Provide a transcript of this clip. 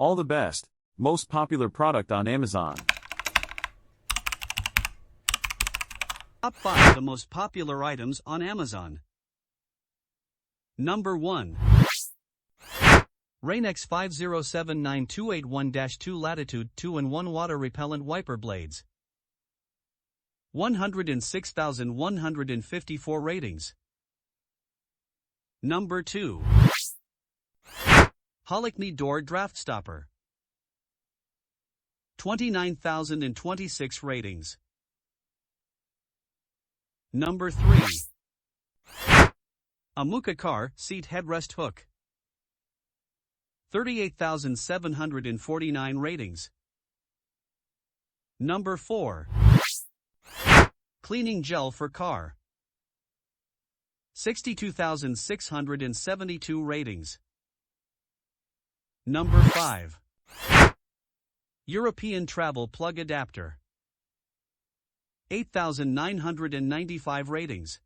All the best. Most popular product on Amazon. Top 5 the most popular items on Amazon. Number 1. Rain-X 5079281-2 Latitude 2-in-1 Water Repellent Wiper Blades. 106,154 ratings. Number 2. Holikme Door Draft Stopper. 29,026 ratings. Number 3. Amooca Car Seat Headrest Hook. 38,749 ratings. Number 4. Cleaning Gel for Car. 62,672 ratings. Number 5. European Travel Plug Adapter. 8,995 ratings.